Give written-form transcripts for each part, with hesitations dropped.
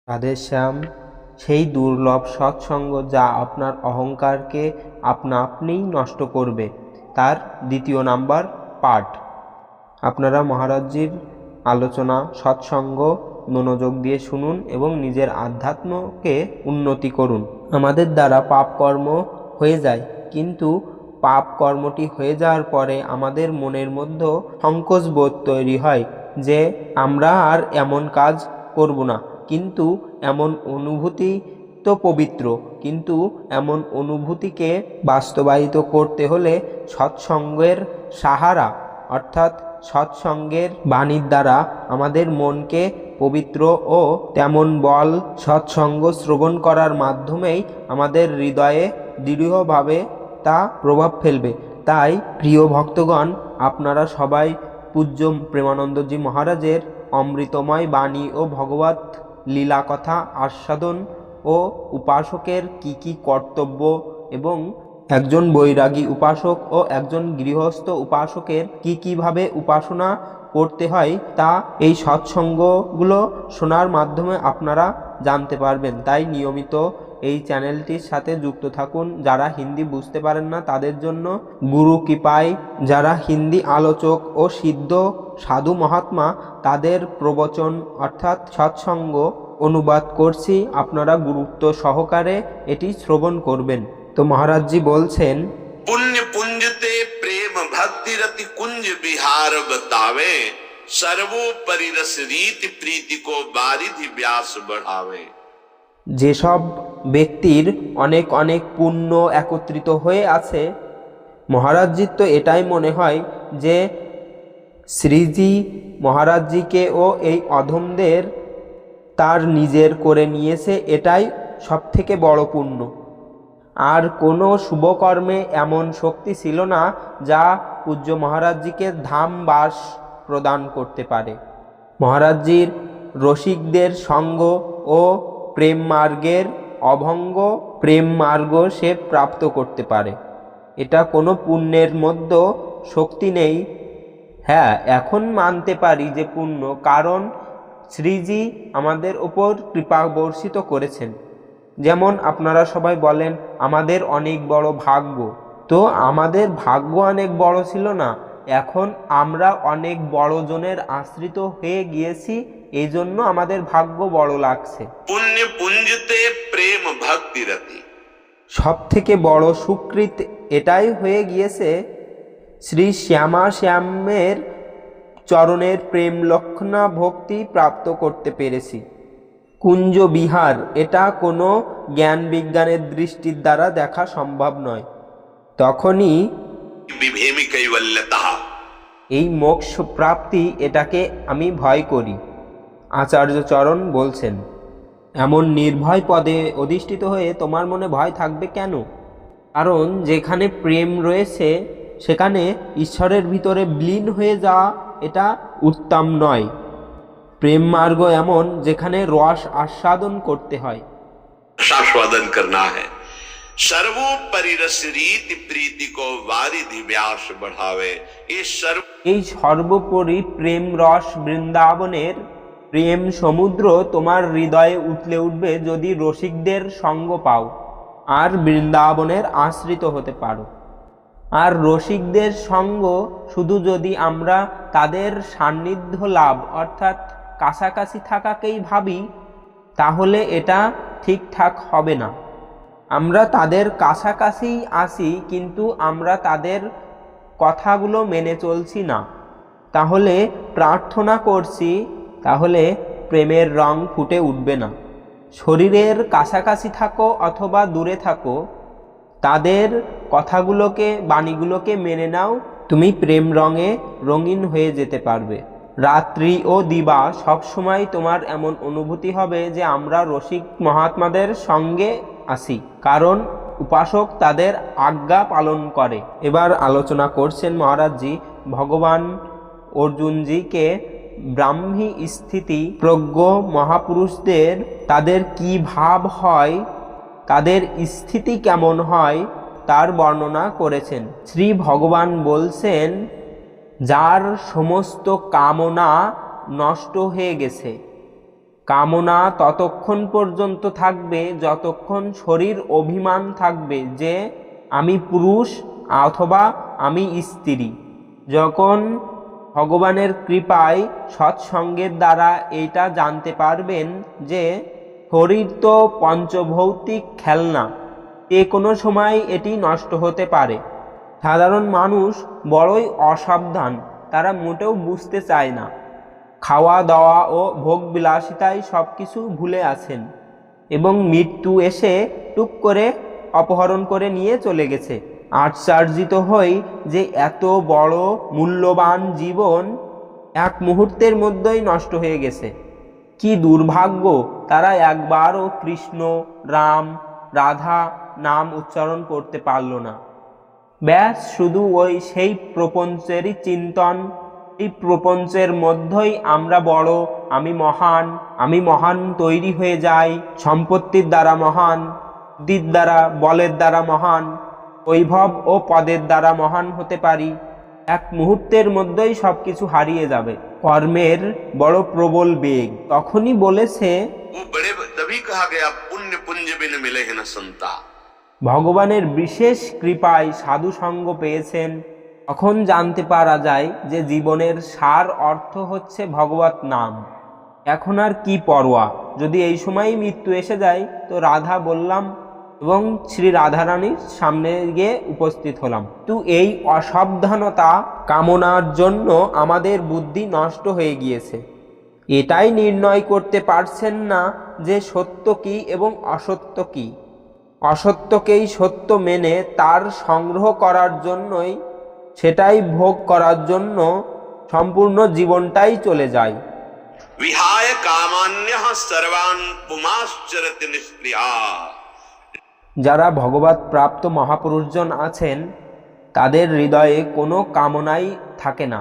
রাধেশ্যাম সেই দুর্লভ সৎসঙ্গ যা আপনার অহংকারকে আপনা আপনিই নষ্ট করবে, তার 2 নাম্বার পার্ট। আপনারা মহারাজজির আলোচনা সৎসঙ্গ মনোযোগ দিয়ে শুনুন এবং নিজের আধ্যাত্মকে উন্নতি করুন। আমাদের দ্বারা পাপ কর্ম হয়ে যায়, কিন্তু পাপ কর্মটি হয়ে যাওয়ার পরে আমাদের মনের মধ্যে সংকোচ বোধ তৈরি হয় যে আমরা আর এমন কাজ করব না। কিন্তু এমন অনুভূতি তো পবিত্র, কিন্তু এমন অনুভূতিকে বাস্তবায়িত করতে হলে সৎসঙ্গের সাহারা অর্থাৎ সৎসঙ্গের বাণীর দ্বারা আমাদের মনকে পবিত্র ও তেমন বল সৎসঙ্গ শ্রবণ করার মাধ্যমেই আমাদের হৃদয়ে দৃঢ়ভাবে তা প্রভাব ফেলবে। তাই প্রিয় ভক্তগণ, আপনারা সবাই পূজ্য প্রেমানন্দজি মহারাজের অমৃতময় বাণী ও ভগবত লীলা কথা আস্বাদন ও উপাসকের কি কর্তব্য এবং একজন বৈরাগী উপাসক ও একজন গৃহস্থ উপাসকের কিভাবে উপাসনা করতে হয় তা এই সৎসঙ্গগুলো শোনার মাধ্যমে আপনারা জানতে পারবেন। তাই নিয়মিত এই চ্যানেলটির সাথে যুক্ত থাকুন। যারা হিন্দি বুঝতে পারেন না তাদের জন্য গুরু কৃপায় যারা হিন্দি আলোচক ও সিদ্ধ সাধু মহাত্মা তাদের প্রবচন অর্থাৎ সৎসঙ্গ অনুবাদ করছি, আপনারা গুরুত্ব সহকারে এটি শ্রবণ করবেন। তো মহারাজজি বলছেন, पुण्य पुंजते प्रेम भक्ति रति कुंज विहार बतावे, सर्वोपरि रस रीति प्रीति को बारिधि व्यास बढ़ावे। যেসব ব্যক্তির অনেক অনেক পুণ্য একত্রিত হয়ে আছে, মহারাজজির তো এটাই মনে হয় যে শ্রীজি মহারাজজিকে ও এই অধমদের তার নিজের করে নিয়েছে, এটাই সবথেকে বড় পুণ্য। আর কোনো শুভকর্মে এমন শক্তি ছিল না যা পূজ্য মহারাজজিকে ধামবাস প্রদান করতে পারে। মহারাজজির রসিকদের সঙ্গ ও প্রেম মার্গের অভঙ্গ প্রেম মার্গ সে প্রাপ্ত করতে পারে। এটা কোনো পুণ্যের মধ্যে শক্তি নেই। হ্যাঁ, এখন মানতে পারি যে পুণ্য, কারণ শ্রীজি আমাদের ওপর কৃপা বর্ষিত করেছেন। যেমন আপনারা সবাই বলেন আমাদের অনেক বড় ভাগ্য, তো আমাদের ভাগ্য অনেক বড় ছিল না, এখন আমরা অনেক বড় জনের আশ্রিত হয়ে গিয়েছি, এই জন্য আমাদের ভাগ্য বড় লাগছে। पुण्य पुंजते प्रेम भक्ति रति, সব থেকে বড় সুকৃত এটাই হয়ে গিয়েছে শ্রী শ্যামা শ্যামের চরণের প্রেম লক্ষণা ভক্তি প্রাপ্ত করতে পেরেছি। কুঞ্জ বিহার এটা কোনো জ্ঞান বিজ্ঞানের দৃষ্টির দ্বারা দেখা সম্ভব নয়। তখনই विभेमि कैवल्यता, এই মোক্ষ প্রাপ্তি এটাকে আমি ভয় করি। আচার্য চরণ বলছেন, এমন নির্ভয় পদে অধিষ্ঠিত হয়ে তোমার মনে ভয় থাকবে কেন? কারণ যেখানে প্রেম রয়েছে সেখানে ঈশ্বরের ভিতরে বিলীন হয়ে যাওয়া এটা উত্তম নয়। প্রেম মার্গ এমন যেখানে রস আস্বাদন করতে হয়। आस्वादन करना है। सर्वोपरि रस रीति प्रीति को वारिधि व्यास बढ़ावे। এই সর্বোপরি প্রেম রস বৃন্দাবনের প্রেম সমুদ্র তোমার হৃদয়ে উঠলে উঠবে যদি রসিকদের সঙ্গ পাও আর বৃন্দাবনের আশ্রিত হতে পারো। আর রসিকদের সঙ্গ শুধু যদি আমরা তাদের সান্নিধ্য লাভ অর্থাৎ কাছাকাছি থাকাকেই ভাবি, তাহলে এটা ঠিকঠাক হবে না। আমরা তাদের কাছাকাছি আসি, কিন্তু আমরা তাদের কথাগুলো মেনে চলছি না, তাহলে প্রার্থনা করছি, তাহলে প্রেমের রং ফুটে উঠবে না। শরীরের কাছাকাছি থাকো অথবা দূরে থাকো, তাদের কথাগুলোকে বাণীগুলোকে মেনে নাও, তুমি প্রেম রঙে রঙিন হয়ে যেতে পারবে। রাত্রি ও দিবা সবসময় তোমার এমন অনুভূতি হবে যে আমরা রসিক মহাত্মাদের সঙ্গে আসি, কারণ উপাসক তাদের আজ্ঞা পালন করে। এবার আলোচনা করছেন মহারাজজি ভগবান অর্জুনজিকে ব্রাহ্মী স্থিতি প্রজ্ঞ মহাপুরুষদের তাদের কি ভাব হয়, তাদের স্থিতি কেমন হয় তার বর্ণনা করেছেন। শ্রী ভগবান বলছেন, যার সমস্ত কামনা নষ্ট হয়ে গেছে, কামনা ততক্ষণ পর্যন্ত থাকবে যতক্ষণ শরীর অভিমান থাকবে যে আমি পুরুষ অথবা আমি স্ত্রী। যখন ভগবানের কৃপায় সৎসঙ্গের দ্বারা এটা জানতে পারবেন যে শরীর তো পঞ্চভৌতিক খেলনা, যে কোনো সময় এটি নষ্ট হতে পারে। সাধারণ মানুষ বড়ই অসাবধান, তারা মোটেও বুঝতে চায় না, খাওয়া দাওয়া ও ভোগবিলাসিতায় সব কিছু ভুলে আছেন এবং মৃত্যু এসে টুক করে অপহরণ করে নিয়ে চলে গেছে। আশ্চর্যিত হই যে এত বড় মূল্যবান জীবন এক মুহূর্তের মধ্যেই নষ্ট হয়ে গেছে। কি দুর্ভাগ্য, তারা একবারও কৃষ্ণ, রাম, রাধা নাম উচ্চারণ করতে পারল না। ব্যাস শুধু সেই প্রপঞ্চেরই চিন্তন। এই প্রপঞ্চের মধ্যেই আমরা বড়, আমি মহান তৈরি হয়ে যাই। সম্পত্তির দ্বারা মহান, বুদ্ধির দ্বারা, বলের দ্বারা মহান, বৈভব ও পদের দ্বারা মহান হতে পারি। এক মুহূর্তের মধ্যেই সবকিছু হারিয়ে যাবে। কর্মের বড় প্রবল বেগ। তখনই বলেছে, वो बड़े तभी कहा गया पुण्य पुंज बिन मिले न संता। ভগবানের বিশেষ কৃপায় সাধু সঙ্গ পেয়েছেন। তখন জানতে পারা যায় যে জীবনের সার অর্থ হচ্ছে ভগবত নাম। এখন আর কি পরোয়া, যদি এই সময়ই মৃত্যু এসে যায় তো রাধা বললাম এবং শ্রী রাধারানীর সামনে গিয়ে উপস্থিত হলাম। তো এই অসাবধানতা কামনার জন্য আমাদের বুদ্ধি নষ্ট হয়ে গিয়েছে। এটাই নির্ণয় করতে পারছেন না যে সত্য কি এবং অসত্য কি। অসত্যকেই সত্য মেনে তার সংগ্রহ করার জন্যই, সেটাই ভোগ করার জন্য সম্পূর্ণ জীবনটাই চলে যায়। विहाय कामान्यः सर्वान् पुमाश्चरति निष्क्रिया। যারা ভগবত প্রাপ্ত মহাপুরুষজন আছেন তাদের হৃদয়ে কোনো কামনাই থাকে না।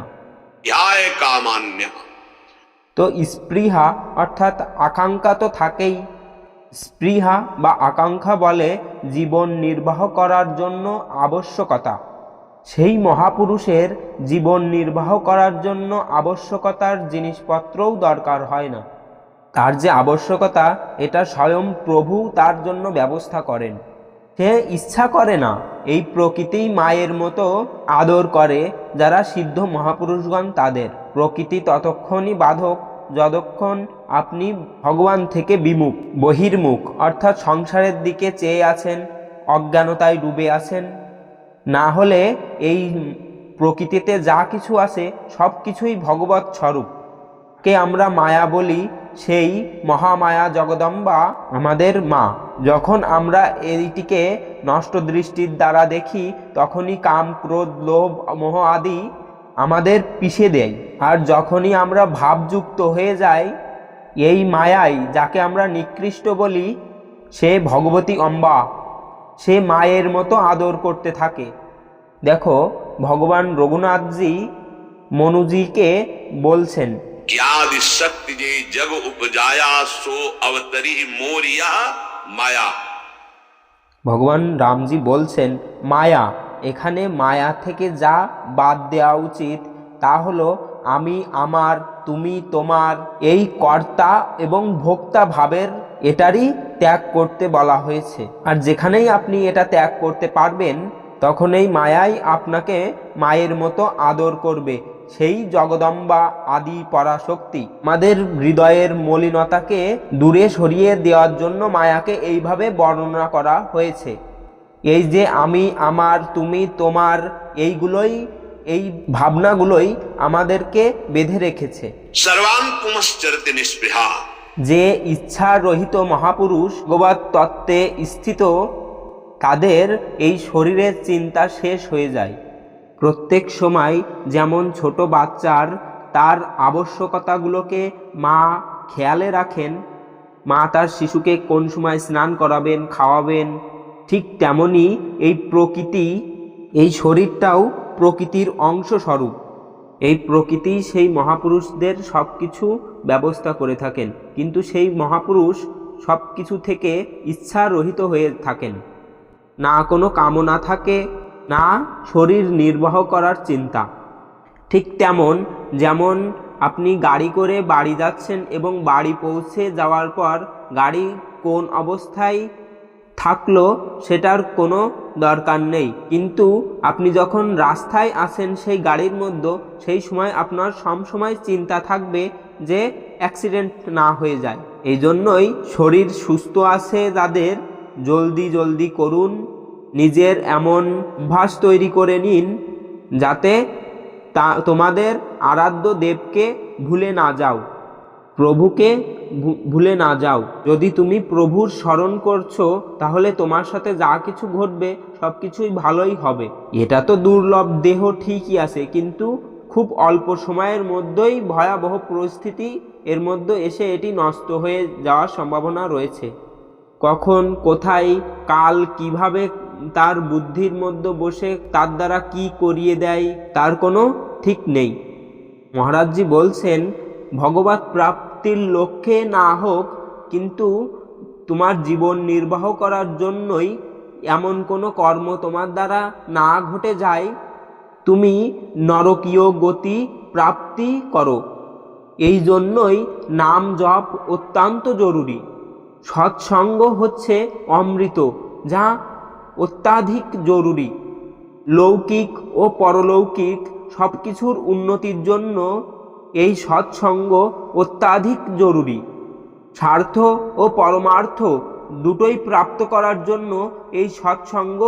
विहाय कामान्यः তো স্পৃহা অর্থাৎ আকাঙ্ক্ষা তো থাকেই। স্পৃহা বা আকাঙ্ক্ষা বলে জীবন নির্বাহ করার জন্য আবশ্যকতা। সেই মহাপুরুষের জীবন নির্বাহ করার জন্য আবশ্যকতার জিনিসপত্রও দরকার হয় না। তার যে আবশ্যকতা এটা স্বয়ং প্রভু তার জন্য ব্যবস্থা করেন। সে ইচ্ছা করে না। এই প্রকৃতি মায়ের মতো আদর করে যারা সিদ্ধ মহাপুরুষগণ তাদের। প্রকৃতি ততক্ষণই বাধক যতক্ষণ আপনি ভগবান থেকে বিমুখ, বহির্মুখ অর্থাৎ সংসারের দিকে চেয়ে আছেন, অজ্ঞানতায় ডুবে আছেন। না হলে এই প্রকৃতিতে যা কিছু আছে সব কিছুই ভগবৎ স্বরূপ। কে আমরা মায়া বলি, সেই মহামায়া জগদম্বা আমাদের মা। যখন আমরা এইটিকে নষ্ট দৃষ্টির দ্বারা দেখি তখনই কাম, ক্রোধ, লোভ, মোহ আদি আমাদের পিষে দেয়। আর যখনই আমরা ভাবযুক্ত হয়ে যাই, এই মায়াই যাকে আমরা নিকৃষ্ট বলি, সে ভগবতী অম্বা, সে মায়ের মতো আদর করতে থাকে। দেখো ভগবান রঘুনাথজি মনুজিকে বলছেন, ज्ञादि शक्ति जे जग उपजाया सो अवतरी मोरिया माया। ভগবান রামজি বলছেন মায়া। এখানে মায়া থেকে যা বাদ দেওয়া উচিত তা হলো আমি, আমার, তুমি, তোমার, এই কর্তা এবং ভোক্তা ভাবের এটারই ত্যাগ করতে বলা হয়েছে। আর যেখানেই আপনি এটা ত্যাগ করতে পারবেন তখন এই মায়াই আপনাকে মায়ের মতো আদর করবে। সেই জগদম্বা আদি পরাশক্তি আমাদের হৃদয়ের মলিনতাকে দূরে সরিয়ে দেওয়ার জন্য মায়াকে এইভাবে বর্ণনা করা হয়েছে। এই যে আমি, আমার, তুমি, তোমার, এইগুলোই, এই ভাবনাগুলোই আমাদেরকে বেঁধে রেখেছে। सर्वान् पुमश्चरति निष्पृहा। যে ইচ্ছা রহিত মহাপুরুষ ভগবৎ তত্ত্বে স্থিত, তাদের এই শরীরের চিন্তা শেষ হয়ে যায়। প্রত্যেক সময় যেমন ছোট বাচ্চার তার আবশ্যকতাগুলোকে মা খেয়ালে রাখেন, মা তার শিশুকে কোন সময় স্নান করাবেন, খাওয়াবেন, ঠিক তেমনি এই প্রকৃতি, এই শরীরটাও প্রকৃতির অংশ স্বরূপ। এই প্রকৃতি সেই মহাপুরুষদের সব কিছু ব্যবস্থা করে থাকেন, কিন্তু সেই মহাপুরুষ সব কিছু থেকে ইচ্ছারহিত হয়ে থাকেন। না কোনো কামনা থাকে, না শরীর নির্বাহ করার চিন্তা। ঠিক যেমন আপনি গাড়ি করে বাড়ি যাচ্ছেন এবং বাড়ি পৌঁছে যাওয়ার পর গাড়ি কোন অবস্থায় থাকলো সেটার কোনো দরকার নেই, কিন্তু আপনি যখন রাস্তায় আছেন সেই গাড়ির মধ্যে, সেই সময় আপনার সবসময় চিন্তা থাকবে যে অ্যাক্সিডেন্ট না হয়ে যায়। এই জন্যই শরীর সুস্থ আছে যাদের জলদি জলদি করুন, নিজের এমন অভ্যাস তৈরি করে নিন যাতে তোমাদের আরাধ্য দেবকে ভুলে না যাও, প্রভুকে ভুলে না যাও। যদি তুমি প্রভুর স্মরণ করছো তাহলে তোমার সাথে যা কিছু ঘটবে সব কিছুই ভালোই হবে। এটা তো দুর্লভ দেহ ঠিকই আছে, কিন্তু খুব অল্প সময়ের মধ্যেই ভয়াবহ পরিস্থিতি এর মধ্যে এসে এটি নষ্ট হয়ে যাওয়ার সম্ভাবনা রয়েছে। কখন কোথায় কাল কিভাবে তার বুদ্ধির মধ্যে বসে তার দ্বারা কি করিয়ে দেয় তার কোনো ঠিক নেই। মহারাজজি বলছেন, ভগবত প্রাপ্তির লক্ষ্যে না হোক, কিন্তু তোমার জীবন নির্বাহ করার জন্যই এমন কোনো কর্ম তোমার দ্বারা না ঘটে যায় তুমি নরকীয় গতি প্রাপ্তি করো। এই জন্যই নাম জপ অত্যন্ত জরুরি। সৎসঙ্গ হচ্ছে অমৃত, যা অত্যাধিক জরুরি। লৌকিক ও পরলৌকিক সব কিছুর উন্নতির জন্য এই সৎসঙ্গ অত্যাধিক জরুরি। স্বার্থ ও পরমার্থ দুটোই প্রাপ্ত করার জন্য এই সৎসঙ্গ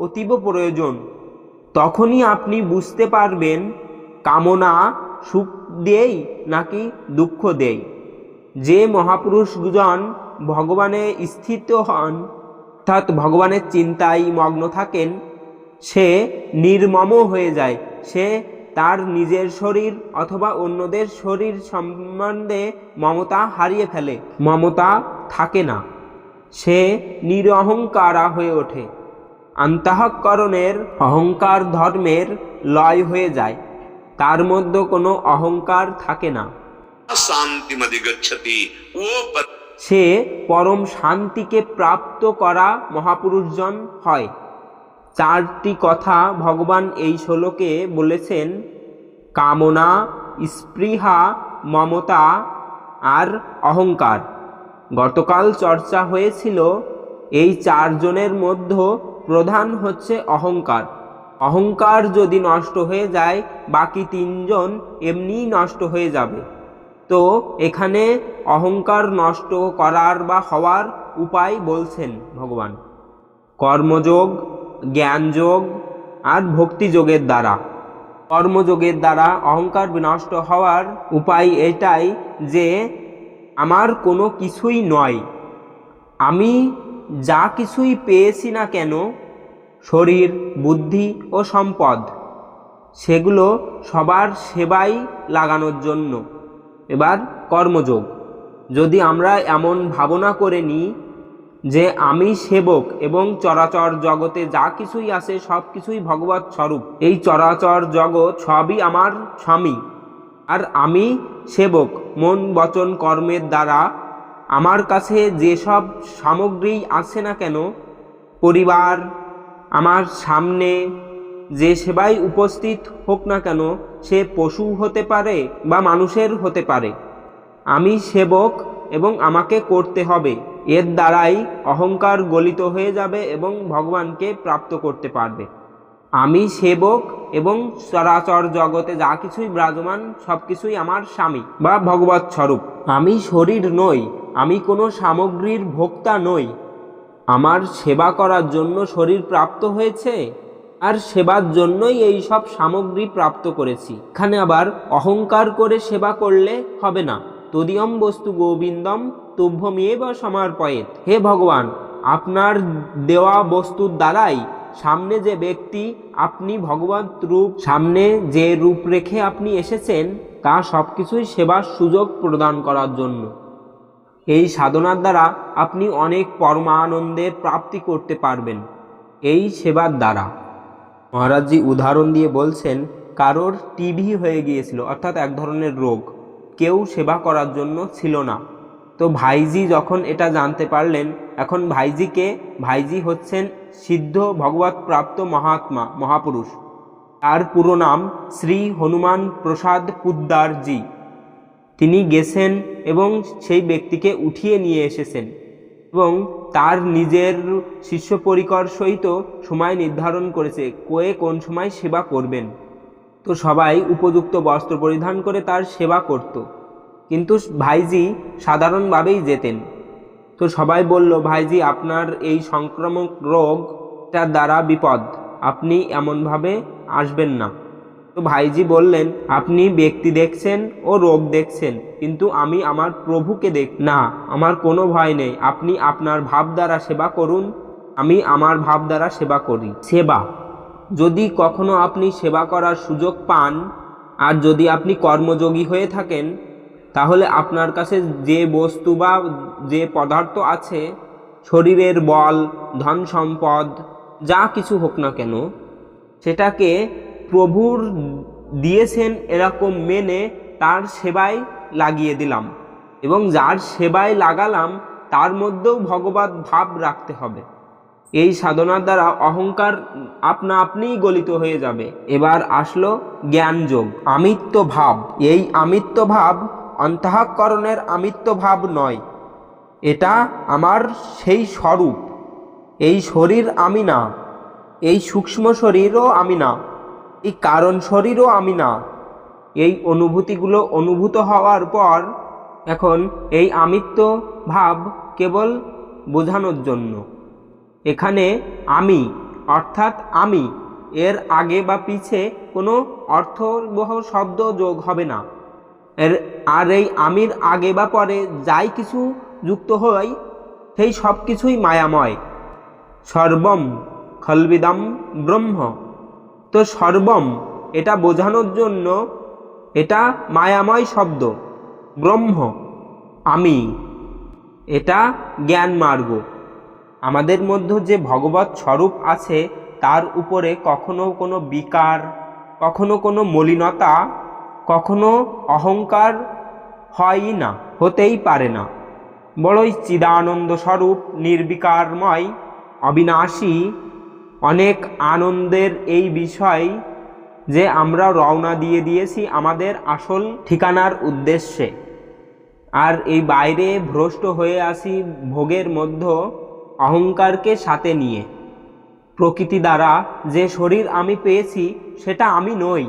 অতীব প্রয়োজন। তখনই আপনি বুঝতে পারবেন কামনা সুখ দেয় নাকি দুঃখ দেয়। যে মহাপুরুষজন ভগবানে স্থিত হন, অর্থাৎ ভগবানের চিন্তায় মগ্ন থাকেন, সে নির্মম হয়ে যায়। সে তার নিজের শরীর অথবা অন্যদের শরীর সম্বন্ধে মমতা হারিয়ে ফেলে, মমতা থাকে না, সে নিরহংকারা হয়ে ওঠে। অন্তঃকরণের অহংকার ধর্মের লয় হয়ে যায়, তার মধ্যে কোনো অহংকার থাকে না। শান্তিমধিগচ্ছতি, সে পরম শান্তিকে প্রাপ্ত করা মহাপুরুষজন হয়। চারটি কথা ভগবান এই শ্লোকে বলেছেন: কামনা, স্পৃহা, মমতা আর অহংকার। গতকাল চর্চা হয়েছিল এই চারজনের মধ্যে প্রধান হচ্ছে অহংকার। অহংকার যদি নষ্ট হয়ে যায় বাকি তিনজন এমনিই নষ্ট হয়ে যাবে। তো এখানে অহংকার নষ্ট করার বা হওয়ার উপায় বলছেন ভগবান কর্মযোগ, জ্ঞানযোগ আর ভক্তিযোগের দ্বারা। কর্মযোগের দ্বারা অহংকার বিনষ্ট হওয়ার উপায় এটাই যে আমার কোনো কিছুই নয়, আমি যা কিছুই পেয়েছি না কেন, শরীর, বুদ্ধি ও সম্পদ, সেগুলো সবার সেবায় লাগানোর জন্য। এবার কর্মযোগ, যদি আমরা এমন ভাবনা করে নিই যে আমি সেবক এবং চরাচর জগতে যা কিছুই আছে সব কিছুই ভগবৎ স্বরূপ, এই চরাচর জগৎ সবই আমার স্বামী, আর আমি সেবক মন বচন কর্মের দ্বারা। আমার কাছে যেসব সামগ্রী আছে না কেন, পরিবার, আমার সামনে যে সেবাই উপস্থিত হোক না কেন, সে পশু হতে পারে বা মানুষের হতে পারে, আমি সেবক এবং আমাকে করতে হবে। এর দ্বারাই অহংকার গলিত হয়ে যাবে এবং ভগবানকে প্রাপ্ত করতে পারবে। আমি সেবক এবং চরাচর জগতে যা কিছুই বিরাজমান সব কিছুই আমার স্বামী বা ভগবৎ স্বরূপ। আমি শরীর নই, আমি কোনো সামগ্রীর ভোক্তা নই। আমার সেবা করার জন্য শরীর প্রাপ্ত হয়েছে, আর সেবার জন্যই এই সব সামগ্রী প্রাপ্ত করেছি। এখানে আবার অহংকার করে সেবা করলে হবে না। তদিয়ম বস্তু গোবিন্দম তুভ্যমেব সমর্পয়েৎ। হে ভগবান, আপনার দেওয়া বস্তুর দ্বারাই সামনে যে ব্যক্তি, আপনি ভগবত রূপ, সামনে যে রূপ রেখে আপনি এসেছেন, তা সব কিছুই সেবার সুযোগ প্রদান করার জন্য। এই সাধনার দ্বারা আপনি অনেক পরমানন্দের প্রাপ্তি করতে পারবেন এই সেবার দ্বারা। মহারাজজি উদাহরণ দিয়ে বলছেন, কারোর টিবি হয়ে গিয়েছিল, অর্থাৎ এক ধরনের রোগ, কেউ সেবা করার জন্য ছিল না। তো ভাইজি যখন এটা জানতে পারলেন, এখন ভাইজি হচ্ছেন সিদ্ধ ভগবত প্রাপ্ত মহাত্মা, মহাপুরুষ। তার পুরো নাম শ্রী হনুমান প্রসাদ পুদ্দারজি। তিনি গেছেন এবং সেই ব্যক্তিকে উঠিয়ে নিয়ে এসেছেন এবং তার নিজের শিষ্য পরিকর সহিত সময় নির্ধারণ করেছে কোন সময় সেবা করবেন। তো সবাই উপযুক্ত বস্ত্র পরিধান করে তার সেবা করত, কিন্তু ভাইজি সাধারণভাবেই যেতেন। তো সবাই বলল, ভাইজি আপনার এই সংক্রামক রোগটার দ্বারা বিপদ, আপনি এমনভাবে আসবেন না। তো ভাইজি বললেন, আপনি ব্যক্তি দেখছেন ও রোগ দেখছেন, কিন্তু আমি আমার প্রভুকে না, আমার কোনো ভয় নেই, আপনি আপনার ভাব দ্বারা সেবা করুন, আমি আমার ভাব দ্বারা সেবা করি। সেবা, যদি কখনো আপনি সেবা করার সুযোগ পান আর যদি আপনি কর্মযোগী হয়ে থাকেন, তাহলে আপনার কাছে যে বস্তু বা যে পদার্থ আছে, শরীরের বল, ধন সম্পদ, যা কিছু হোক না কেন, সেটাকে প্রভুর দিয়েছেন এরকম মেনে তার সেবায় লাগিয়ে দিলাম, এবং যার সেবায় লাগালাম তার মধ্যেও ভগবত ভাব রাখতে হবে। এই সাধনার দ্বারা অহংকার আপনা আপনিই গলিত হয়ে যাবে। এবার আসলো জ্ঞানযোগ, আমিত্ব ভাব। এই আমিত্ব ভাব অন্তঃকরণের আমিত্ব ভাব নয়, এটা আমার সেই স্বরূপ। এই শরীর আমি না, এই সূক্ষ্ম শরীরও আমি না, এই কারণ শরীরও আমি না। এই অনুভূতিগুলো অনুভূত হওয়ার পর এখন এই আমিত্ব ভাব কেবল বোঝানোর জন্য। এখানে আমি অর্থাৎ আমি এর আগে বা পিছে কোনো অর্থবহ শব্দ যোগ হবে না। আর এই আমির আগে বা পরে যাই কিছু যুক্ত হয় সেই সব কিছুই মায়াময়। সর্বম খলবিদম ব্রহ্ম। তো সর্বম এটা বোঝানোর জন্য এটা মায়াময় শব্দ। ব্রহ্ম আমি, এটা জ্ঞান মার্গ। আমাদের মধ্যে যে ভগবত স্বরূপ আছে তার উপরে কখনো কোনো বিকার, কখনো কোনো মলিনতা, কখনো অহংকার হয়ই না, হতেই পারে না। বড়ই চিদানন্দ স্বরূপ, নির্বিকারময়, অবিনাশী। অনেক আনন্দের এই বিষয় যে আমরা রওনা দিয়ে দিয়েছি আমাদের আসল ঠিকানার উদ্দেশ্যে, আর এই বাইরে ভ্রষ্ট হয়ে আসি ভোগের মধ্যে অহংকারকে সাথে নিয়ে। প্রকৃতি দ্বারা যে শরীর আমি পেয়েছি সেটা আমি নই,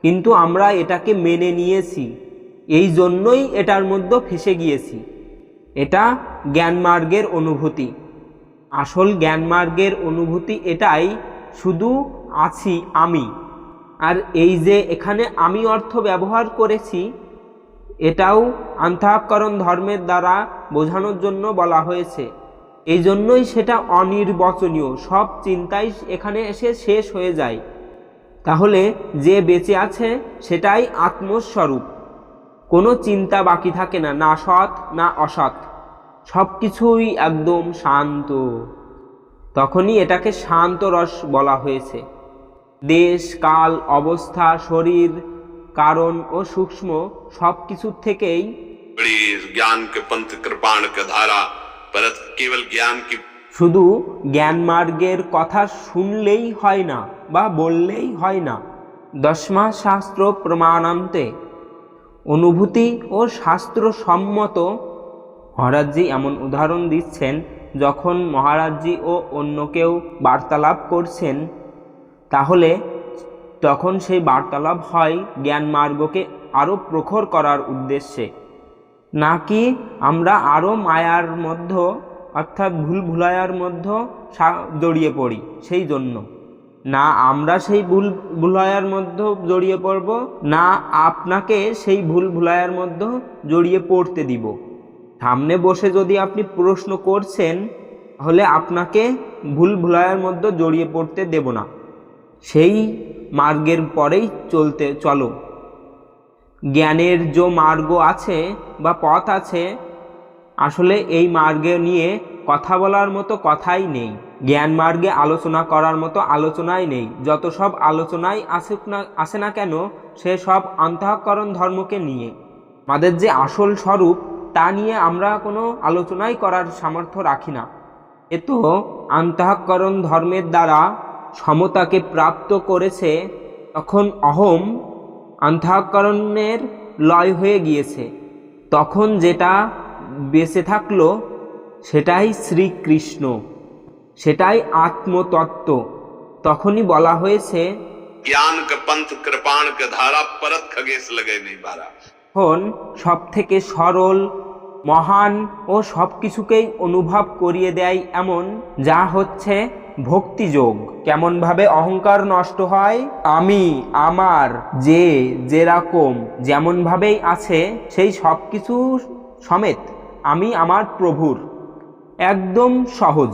কিন্তু আমরা এটাকে মেনে নিয়েছি, এই জন্যই এটার মধ্যে ফেসে গিয়েছি। এটা জ্ঞানমার্গের অনুভূতি। আসল জ্ঞানমার্গের অনুভূতি এটাই, শুধু আছি আমি। আর এই যে এখানে আমি অর্থ ব্যবহার করেছি, এটাও অন্তঃকরণ ধর্মের দ্বারা বোঝানোর জন্য বলা হয়েছে। এই জন্যই সেটা অনির্বচনীয়, সব চিন্তাই এখানে এসে শেষ হয়ে যায়। তাহলে যে বেঁচে আছে সেটাই আত্মস্বরূপ, কোনো চিন্তা বাকি থাকে না, না সৎ না অসৎ, সব কিছুই একদম শান্ত। তখনই এটাকে শান্ত রস বলা হয়েছে। দেশ, কাল, অবস্থা, শরীর, কারণ ও সূক্ষ্ম সব কিছুর থেকেই बड़ी ज्ञान के पंथ कृपाण के धारा परत केवल ज्ञान की। শুধু জ্ঞান মার্গের কথা শুনলেই হয় না বা বললেই হয় না। দশমা শাস্ত্র প্রমাণান্তে, অনুভূতি ও শাস্ত্রসম্মত। মহারাজজি এমন উদাহরণ দিচ্ছেন, যখন মহারাজজি ও অন্য কেউ বার্তালাপ করছেন, তাহলে তখন সেই বার্তালাপ হয় জ্ঞান মার্গকে আরও প্রখর করার উদ্দেশ্যে, নাকি আমরা আরও মায়ার মধ্যে অর্থাৎ ভুলভুলাইয়ার মধ্যে জড়িয়ে পড়ি। সেই জন্য না আমরা সেই ভুলভুলাইয়ার মধ্যে জড়িয়ে পড়ব, না আপনাকে সেই ভুলভুলাইয়ার মধ্যে জড়িয়ে পড়তে দিব। সামনে বসে যদি আপনি প্রশ্ন করছেন, তাহলে আপনাকে ভুলভুলাইয়ার মধ্যে জড়িয়ে পড়তে দেব না। সেই মার্গের পরেই চলো। জ্ঞানের যে মার্গ আছে বা পথ আছে, আসলে এই মার্গে নিয়ে কথা বলার মতো কথাই নেই, জ্ঞান মার্গে আলোচনা করার মতো আলোচনাই নেই। যত সব আলোচনাই আসে না কেন, সে সব অন্তঃকরণ ধর্মকে নিয়ে। আমাদের যে আসল স্বরূপ তা নিয়ে আমরা কোনো আলোচনাই করার সামর্থ্য রাখি না। এ তো অন্তঃকরণ ধর্মের দ্বারা সমতাকে প্রাপ্ত করেছে, তখন অহম অন্তঃকরণের লয় হয়ে গিয়েছে, তখন যেটা বেঁচে থাকলো সেটাই শ্রীকৃষ্ণ, সেটাই আত্মতত্ত্ব। তখনই বলা হয়েছে ज्ञान का पंथ कृपाण का धारा परत खगेश लगे नहीं बारा। এখন সব থেকে সরল, মহান ও সব কিছুকেই অনুভব করিয়ে দেয় এমন যা হচ্ছে ভক্তিযোগ। কেমনভাবে অহংকার নষ্ট হয়? আমি, আমার, যে যেরকম যেমনভাবেই আছে সেই সব কিছু সমেত আমি আমার প্রভুর। একদম সহজ।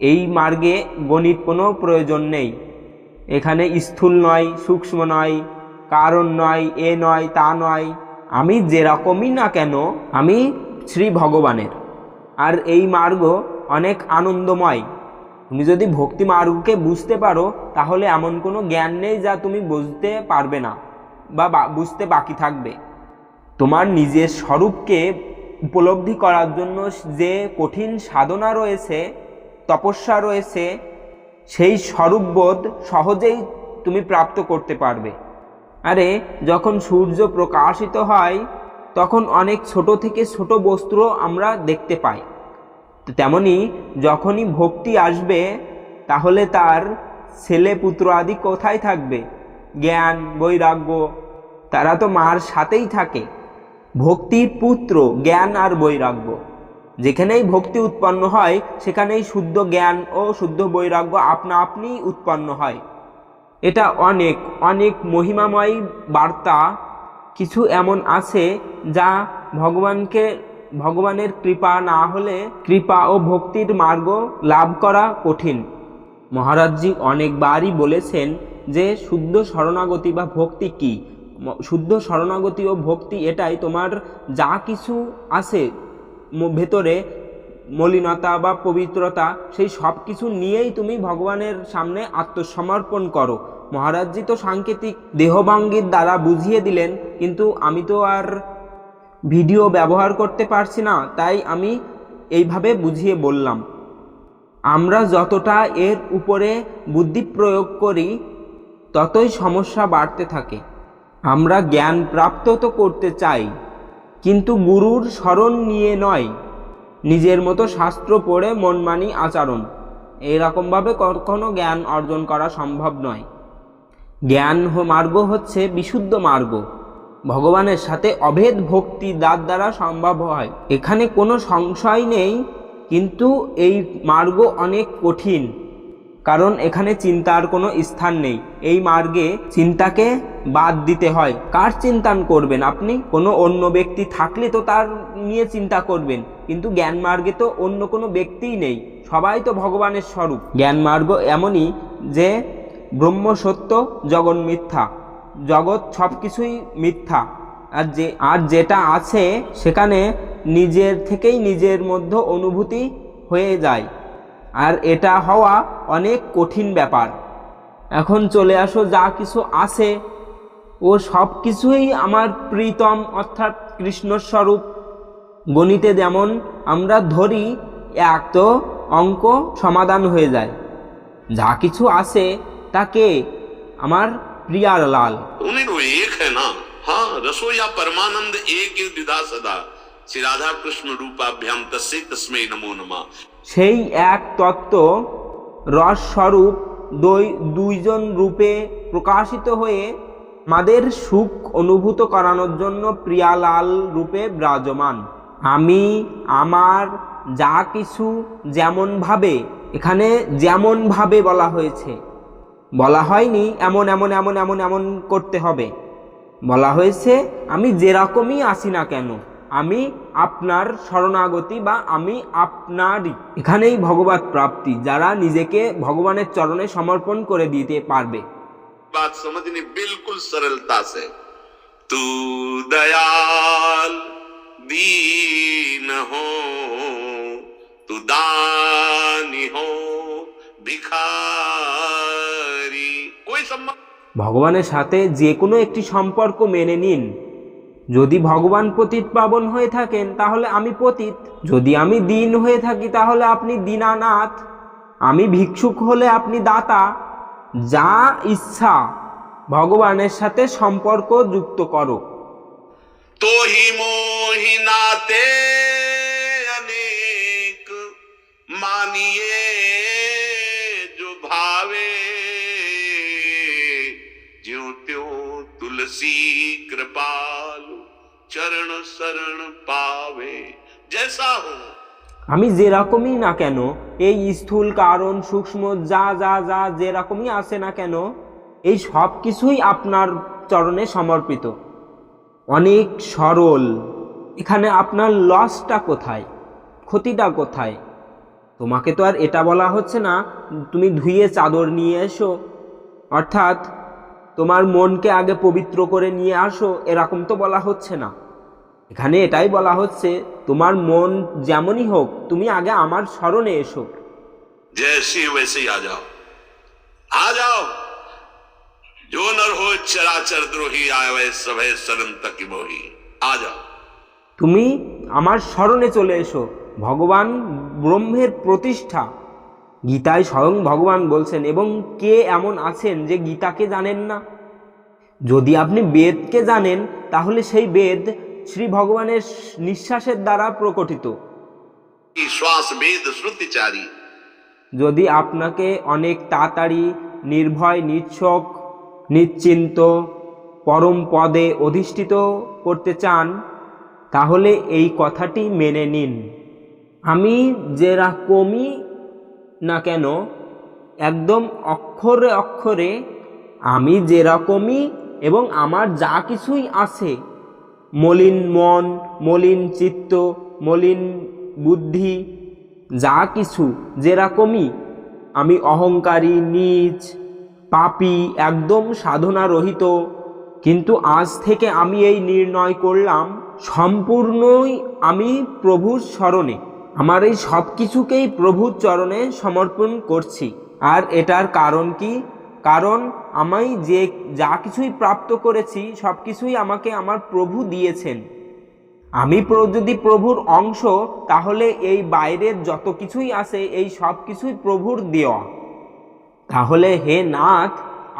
এই মার্গে গণিত কোনো প্রয়োজন নেই। এখানে স্থূল নয়, সূক্ষ্ম নয়, কারণ নয়, এ নয়, তা নয়। আমি যেরকমই না কেন আমি শ্রী ভগবানের। আর এই মার্গ অনেক আনন্দময়। তুমি যদি ভক্তি মার্গকে বুঝতে পারো তাহলে এমন কোনো জ্ঞান নেই যা তুমি বুঝতে পারবে না বা বুঝতে বাকি থাকবে। তোমার নিজের স্বরূপকে উপলব্ধি করার জন্য যে কঠিন সাধনা রয়েছে, তপস্যা রয়েছে, সেই স্বরূপবোধ সহজেই তুমি প্রাপ্ত করতে পারবে। আরে যখন সূর্য প্রকাশিত হয় তখন অনেক ছোট থেকে ছোট বস্তু আমরা দেখতে পাই। তেমনি যখনই ভক্তি আসবে তাহলে তার ছেলে পুত্র আদি কোথায় থাকবে? জ্ঞান, বৈরাগ্য, তারা তো মার সাথেই থাকে। ভক্তির পুত্র জ্ঞান আর বৈরাগ্য। যেখানেই ভক্তি উৎপন্ন হয় সেখানেই শুদ্ধ জ্ঞান ও শুদ্ধ বৈরাগ্য আপনা আপনি উৎপন্ন হয়। এটা অনেক অনেক মহিমাময় বার্তা। কিছু এমন আছে যা ভগবানের কৃপা না হলে কৃপা ও ভক্তির মার্গ লাভ করা কঠিন। মহারাজজি অনেকবারই বলেছেন যে শুদ্ধ শরণাগতি বা ভক্তি কি। শুদ্ধ শরণাগতি ও ভক্তি এটাই তোমার যা কিছু আছে ভেতরে, মলিনতা বা পবিত্রতা, সেই সব কিছু নিয়েই তুমি ভগবানের সামনে আত্মসমর্পণ করো। মহারাজজি তো সাংকেতিক দেহভঙ্গির দ্বারা বুঝিয়ে দিলেন, কিন্তু আমি তো আর ভিডিও ব্যবহার করতে পারছি না, তাই আমি এইভাবে বুঝিয়ে বললাম। আমরা যতটা এর উপরে বুদ্ধি প্রয়োগ করি ততই সমস্যা বাড়তে থাকে। আমরা জ্ঞান প্রাপ্ত তো করতে চাই, কিন্তু গুরুর শরণ নিয়ে নয়, নিজের মতো শাস্ত্র পড়ে মনমানি আচরণ, এইরকমভাবে কখনো জ্ঞান অর্জন করা সম্ভব নয়। জ্ঞান মার্গ হচ্ছে বিশুদ্ধ মার্গ। ভগবানের সাথে অভেদ ভক্তি তার দ্বারা সম্ভব হয়, এখানে কোনো সংশয় নেই। কিন্তু এই মার্গ অনেক কঠিন, কারণ এখানে চিন্তার কোনো স্থান নেই। এই মার্গে চিন্তাকে বাদ দিতে হয়। কার চিন্তান করবেন আপনি? কোনো অন্য ব্যক্তি থাকলে তো তার নিয়ে চিন্তা করবেন, কিন্তু জ্ঞান মার্গে তো অন্য কোনো ব্যক্তিই নেই, সবাই তো ভগবানের স্বরূপ। জ্ঞান মার্গ এমনই যে ব্রহ্ম সত্য, জগৎ মিথ্যা, জগৎ সব কিছুই মিথ্যা, আর যেটা আছে সেখানে নিজের থেকেই নিজের মধ্যে অনুভূতি হয়ে যায়, আর এটা হওয়া অনেক কঠিন ব্যাপার। এখন চলে আসো, যা কিছু আছে ও সব কিছুই আমার প্রীতম অর্থাৎ কৃষ্ণস্বরূপ। গণিতে যেমন আমরা ধরি এক, তো অঙ্ক সমাধান হয়ে যায়। যা কিছু আছে তাকে আমার প্রিয়ার লাল। उन्हीं वो एक है ना। हाँ, रसोईया परमानंद एक ही द्विधा सदा, श्री राधा कृष्ण रूपाभ्याम तस्मै तस्मै नमो नमः। সেই এক তত্ত্ব রস স্বরূপ দুইজন রূপে প্রকাশিত হয়ে আমাদের সুখ অনুভূত করানোর জন্য প্রিয়ালাল রূপে বিরাজমান। আমি, আমার, যা কিছু যেমনভাবে, এখানে যেমনভাবে বলা হয়েছে, বলা হয়নি এমন এমন এমন এমন এমন করতে হবে। বলা হয়েছে আমি যেরকমই আসি না কেন আমি আপনার শরণাগতি বা আমি আপনারই। এখানেই ভগবত প্রাপ্তি, যারা নিজেকে ভগবানের চরণে সমর্পণ করে দিতে পারবে। बात समझनी बिल्कुल सरलता से। तू दयाल दीन हो, तू दानी हो, भिखारी, कोई संबंध। ভগবানের সাথে যে কোনো একটি সম্পর্ক মেনে নিন। যদি ভগবান পতিত পাবন হয়ে থাকেন তাহলে আমি পতিত, যদি আমি দীন হয়ে থাকি তাহলে আপনি দীনানাথ, আমি ভিক্ষুক হলে আপনি দাতা। যা ইচ্ছা ভগবানের সাথে সম্পর্ক যুক্ত করো। तो ही मोहि नाते अनेक मानिए जो भावे, ज्यों त्यों तुलसी कृपालु चरण शरण पावे। जैसा हो আমি যেরকমই না কেন, এই স্থূল কারণ সূক্ষ্ম যা যা যা যেরকমই আসে না কেন, এই সব কিছুই আপনার চরণে সমর্পিত। অনেক সরল। এখানে আপনার লসটা কোথায়, ক্ষতিটা কোথায়? তোমাকে তো আর এটা বলা হচ্ছে না তুমি ধুয়ে চাদর নিয়ে এসো, অর্থাৎ তোমার মনকে আগে পবিত্র করে নিয়ে আসো, এরকম তো বলা হচ্ছে না। এখানে এটাই বলা হচ্ছে তোমার মন যেমনই হোক তুমি আগে আমার শরণে এসো। जैसी वैसे ही आ जाओ, आ जाओ। जो नर हो चराचर द्रोही आवे सभे शरण तक मोही। आ जाओ, তুমি আমার শরণে চলে এসো। ভগবান ব্রহ্মের প্রতিষ্ঠা, গীতায় স্বয়ং ভগবান বলছেন। এবং কে এমন আছেন যে গীতাকে জানেন না? যদি আপনি বেদকে জানেন তাহলে সেই বেদ শ্রী ভগবানের নিঃশ্বাসের দ্বারা প্রকটিত। श्वास वेद श्रुतिचारी। যদি আপনাকে অনেক তাড়াতাড়ি নির্ভয় নিচ্ছক নিশ্চিন্ত পরম পদে অধিষ্ঠিত করতে চান তাহলে এই কথাটি মেনে নিন। আমি যেরকমই না কেন, একদম অক্ষরে অক্ষরে আমি যেরকমই এবং আমার যা কিছুই আছে, মলিন মন, মলিন চিত্ত, মলিন বুদ্ধি, যা কিছু যেরকমই, আমি অহংকারী, নীচ, পাপী, একদম সাধনা রহিত। কিন্তু আজ থেকে আমি এই নির্ণয় করলাম সম্পূর্ণই আমি প্রভুর শরণে, আমার এই সব কিছুকেই প্রভুর চরণে সমর্পণ করছি। আর এটার কারণ কি? কারণ আমি যে যা কিছুই প্রাপ্ত করেছি সব কিছুই আমাকে আমার প্রভু দিয়েছেন। আমি যদি প্রভুর অংশ, তাহলে এই বাইরের যত কিছুই আছে এই সব কিছুই প্রভুর দেওয়া। তাহলে হে নাথ,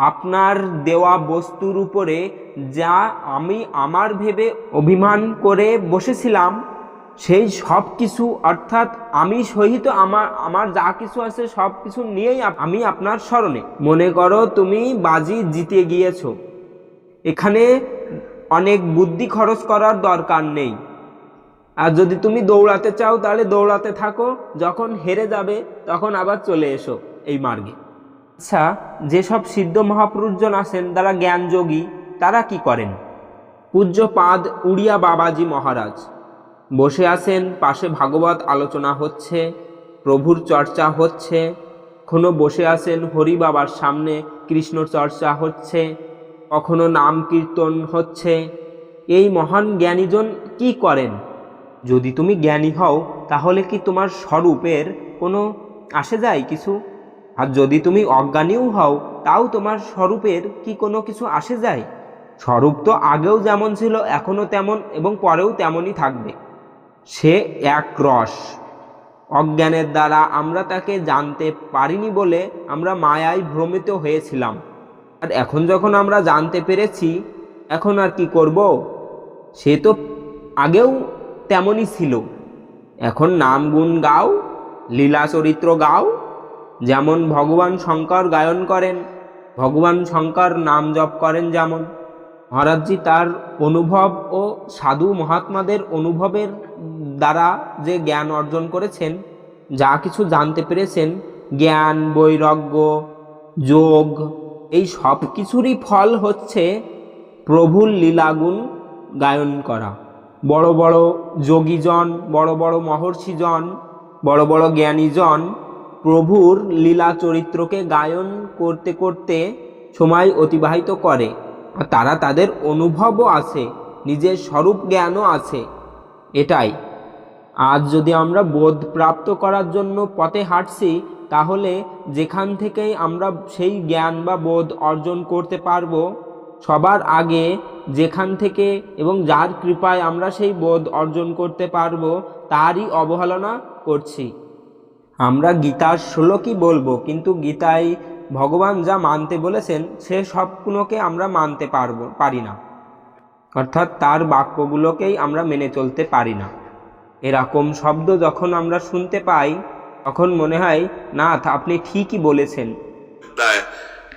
আপনার দেওয়া বস্তুর উপরে যা আমি আমার ভেবে অভিমান করে বসেছিলাম সেই সব কিছু, অর্থাৎ আমি সহিত আমার যা কিছু আছে সব কিছু নিয়েই আমি আপনার শরণে। মনে করো তুমি বাজি জিতে গিয়েছো, এখানে অনেক বুদ্ধি খরচ করার দরকার নেই। আর যদি তুমি দৌড়াতে চাও তাহলে দৌড়াতে থাকো, যখন হেরে যাবে তখন আবার চলে এসো এই মার্গে। আচ্ছা, যেসব সিদ্ধ মহাপুরুষজন আছেন তারা জ্ঞানযোগী, তারা কি করেন? পূজ্যপাদ উড়িয়া বাবাজি মহারাজ বসে আছেন, পাশে ভাগবত আলোচনা হচ্ছে, প্রভুর চর্চা হচ্ছে। কখনো বসে আছেন হরি বাবার সামনে, কৃষ্ণ চর্চা হচ্ছে, কখনো নাম কীর্তন হচ্ছে। এই মহান জ্ঞানীজন কি করেন? যদি তুমি জ্ঞানী হও তাহলে কি তোমার স্বরূপের কোনো আসে যায় কিছু? আর যদি তুমি অজ্ঞানীও হও তাও তোমার স্বরূপের কি কোনো কিছু আসে যায়? স্বরূপ তো আগেও যেমন ছিল এখনও তেমন এবং পরেও তেমনই থাকবে। সে এক রস। অজ্ঞানের দ্বারা আমরা তাকে জানতে পারিনি বলে আমরা মায়ায় ভ্রমিত হয়েছিলাম। আর এখন যখন আমরা জানতে পেরেছি, এখন আর কি করব? সে তো আগেও তেমনই ছিল। এখন নাম গুণ গাও, লীলা চরিত্র গাও। যেমন ভগবান শঙ্কর গায়ন করেন, ভগবান শঙ্কর নাম জপ করেন, যেমন মহারাজজি তার অনুভব ও সাধু মহাত্মাদের অনুভবের দ্বারা যে জ্ঞান অর্জন করেছেন, যা কিছু জানতে পেরেছেন, জ্ঞান, বৈরাগ্য, যোগ, এই সব কিছুরই ফল হচ্ছে প্রভুর লীলাগুণ গায়ন করা। বড় বড় যোগীজন, বড় বড় মহর্ষিজন, বড় বড় জ্ঞানীজন প্রভুর লীলা চরিত্রকে গায়ন করতে করতে সময় অতিবাহিত করে। আর তারা তাদের অনুভবও আছে, নিজের স্বরূপ জ্ঞানও আছে। এটাই আজ যদি আমরা বোধ প্রাপ্ত করার জন্য পথে হাঁটছি, তাহলে যেখান থেকেই আমরা সেই জ্ঞান বা বোধ অর্জন করতে পারবো, সবার আগে যেখান থেকে এবং যার কৃপায় আমরা সেই বোধ অর্জন করতে পারবো তারই অবহেলনা করছি। আমরা গীতার শ্লোকই বলবো, কিন্তু গীতায় ভগবান যা মানতে বলেছেন সে সবগুলোকে আমরা মানতে পারি না। অর্থাৎ তার বাক্যগুলোকেই আমরা মেনে চলতে পারি না। এরকম শব্দ যখন আমরা শুনতে পাই তখন মনে হয় নাথ আপনি ঠিকই বলেছেন।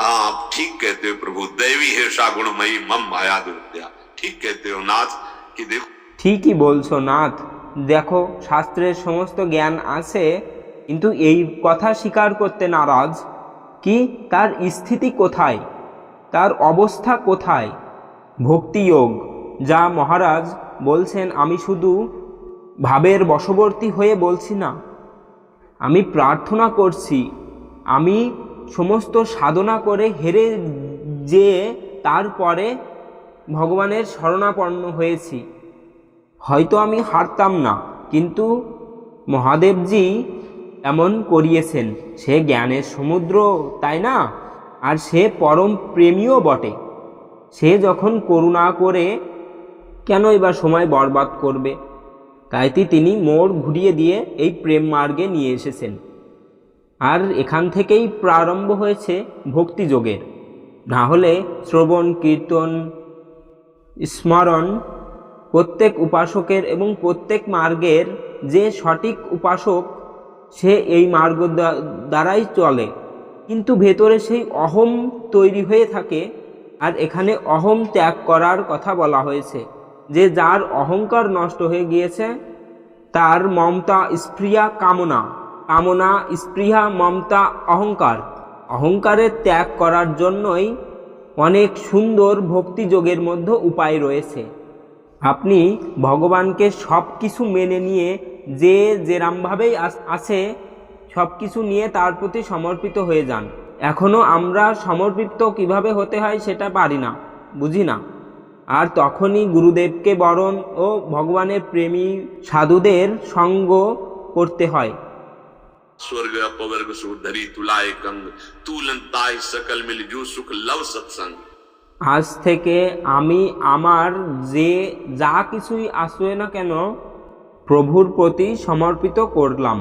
आप ठीक कहते हो प्रभु, दैवी है गुणमयी मम माया दुर्त्या। ठीक कहते हो नाथ कि देखो, ঠিকই বলছো নাথ, দেখো শাস্ত্রের সমস্ত জ্ঞান আছে কিন্তু এই কথা স্বীকার করতে নারাজ। কি তার স্থিতি কোথায়, তার অবস্থা কোথায়? ভক্তিযোগ যা মহারাজ বলছেন, আমি শুধু ভাবের বশবর্তী হয়ে বলছি না, আমি প্রার্থনা করছি, আমি সমস্ত সাধনা করে হেরে যেয়ে তারপরে ভগবানের শরণাপন্ন হয়েছি। হয়তো আমি হারতাম না, কিন্তু মহাদেবজি এমন করিয়েছেন। সে জ্ঞানের সমুদ্র, তাই না? আর সে পরম প্রেমীও বটে। সে যখন করুণা করে কেন এবার সময় বরবাদ করবে? তাইতে তিনি মোড় ঘুরিয়ে দিয়ে এই প্রেম মার্গে নিয়ে এসেছেন। আর এখান থেকেই প্রারম্ভ হয়েছে ভক্তিযোগের। না হলে শ্রবণ কীর্তন স্মরণ প্রত্যেক উপাসকের এবং প্রত্যেক মার্গের যে সঠিক উপাসক সে এই মার্গ দ্বারাই চলে, কিন্তু ভেতরে সেই অহম তৈরি হয়ে থাকে। আর এখানে অহম ত্যাগ করার কথা বলা হয়েছে, যে যার অহংকার নষ্ট হয়ে গিয়েছে, তার মমতা স্পৃহা কামনা, কামনা স্পৃহা মমতা অহংকার, অহংকারের ত্যাগ করার জন্যই অনেক সুন্দর ভক্তিযোগের মধ্যে উপায় রয়েছে। আপনি ভগবানকে সব কিছু মেনে নিয়ে যে যেরমভাবেই আছে সব কিছু নিয়ে তার প্রতি সমর্পিত হয়ে যান। এখনও আমরা সমর্পিত কিভাবে হতে হয় সেটা পারি না, বুঝি না। আর তখনই গুরুদেবকে বরণ ও ভগবানের প্রেমী সাধুদের সঙ্গ করতে হয়। स्वर्ग अपवर्ग सुधरी तुलाए कंग तूलन ताय सकल मिल जू सुख लव सत्संग। আজ থেকে আমি আমার যে যা কিছুই আসবে না কেন প্রভুর প্রতি সমর্পিত করলাম।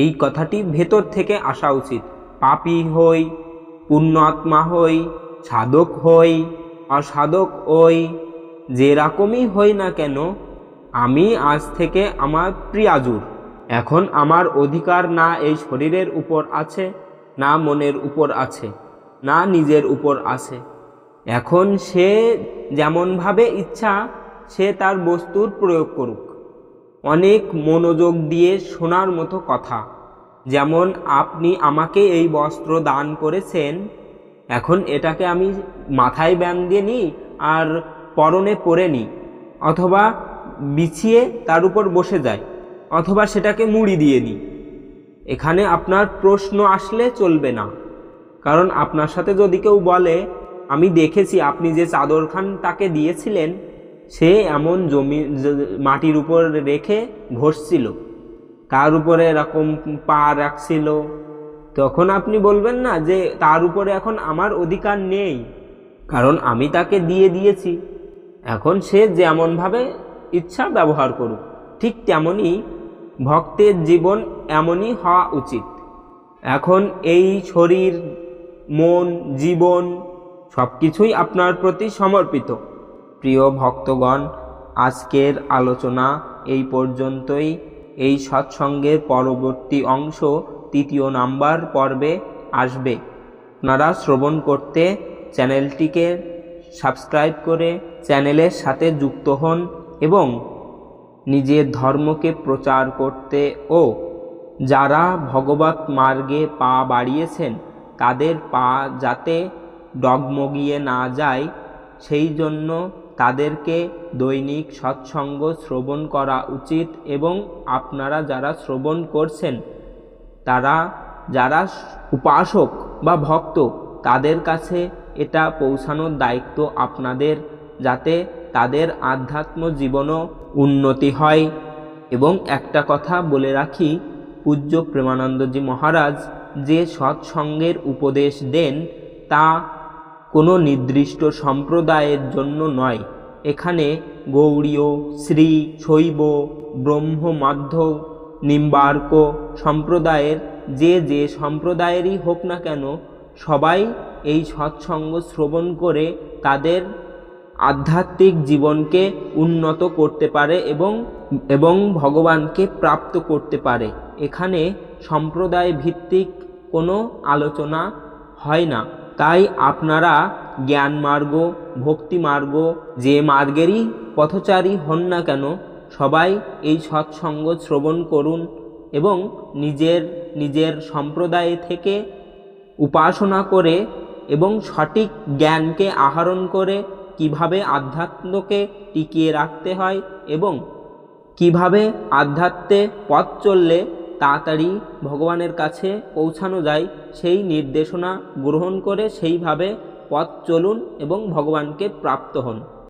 এই কথাটি ভেতর থেকে আসা উচিত। পাপী হই, পুণ্যাত্মা হই, সাধক হই, অসাধক হই, যেরকমই হই না কেন, আমি আজ থেকে আমার প্রিয়াজুর। এখন আমার অধিকার না এই শরীরের উপর আছে, না মনের উপর আছে, না নিজের উপর আছে। এখন সে যেমনভাবে ইচ্ছা সে তার বস্তুর প্রয়োগ করুক। অনেক মনোযোগ দিয়ে শোনার মতো কথা। যেমন আপনি আমাকে এই বস্ত্র দান করেছেন, এখন এটাকে আমি মাথায় বেঁধে নিই আর পরনে পরে নিই, অথবা বিছিয়ে তার উপর বসে যাই, অথবা সেটাকে মুড়ি দিয়ে নিই। এখানে আপনার প্রশ্ন আসলে চলবে না। কারণ আপনার সাথে যদি কেউ বলে আমি দেখেছি আপনি যে চাদরখান তাকে দিয়েছিলেন সে এমন জমি মাটির উপর রেখে ঘষছিল, তার উপরে এরকম পা রাখছিল, তখন আপনি বলবেন না যে তার উপরে এখন আমার অধিকার নেই, কারণ আমি তাকে দিয়ে দিয়েছি, এখন সে যেমনভাবে ইচ্ছা ব্যবহার করুক। ঠিক তেমনই ভক্তের জীবন এমনই হওয়া উচিত। এখন এই শরীর, মন, জীবন সব কিছুই আপনার প্রতি সমর্পিত। প্রিয় ভক্তগণ, আজকের আলোচনা এই পর্যন্তই। এই সৎসঙ্গের পরবর্তী অংশ 3 নাম্বার পর্বে আসবে। আপনারা শ্রবণ করতে চ্যানেলটিকে সাবস্ক্রাইব করে চ্যানেলের সাথে যুক্ত হন এবং নিজের ধর্মকে প্রচার করতে ও যারা ভগবত মার্গে পা বাড়িয়েছেন তাদের পা যাতে ডগমগিয়ে না যায় সেই জন্য তাদেরকে দৈনিক সৎসঙ্গ শ্রবণ করা উচিত। এবং আপনারা যারা শ্রবণ করছেন তারা যারা উপাসক বা ভক্ত তাদের কাছে এটা পৌঁছানোর দায়িত্ব আপনাদের, যাতে তাদের আধ্যাত্ম জীবনও উন্নতি হয়। এবং একটা কথা বলে রাখি, পূজ্য প্রেমানন্দজি মহারাজ যে সৎসঙ্গের উপদেশ দেন তা কোনো নির্দিষ্ট সম্প্রদায়ের জন্য নয়। এখানে গৌড়ীয়, শ্রী, শৈব, ব্রহ্ম, মাধ্য, নিম্বার্ক সম্প্রদায়ের যে সম্প্রদায়েরই হোক না কেন সবাই এই সৎসঙ্গ শ্রবণ করে তাদের আধ্যাত্মিক জীবনকে উন্নত করতে পারে এবং ভগবানকে প্রাপ্ত করতে পারে। এখানে সম্প্রদায় ভিত্তিক কোনো আলোচনা হয় না। তাই আপনারা জ্ঞান মার্গ, ভক্তি মার্গ, যে মার্গেরই পথচারী হন না কেন, সবাই এই সৎসঙ্গ শ্রবণ করুন এবং নিজের নিজের সম্প্রদায় থেকে উপাসনা করে এবং সঠিক জ্ঞানকে আহরণ করে কিভাবে আধ্যাত্মকে টিকিয়ে রাখতে হয় এবং কিভাবে আধ্যাত্মে পথ চললে তাড়াতাড়ি ভগবানের কাছে পৌঁছানো যায়, সেই নির্দেশনা গ্রহণ করে সেইভাবে পথ চলুন এবং ভগবানকে প্রাপ্ত হন।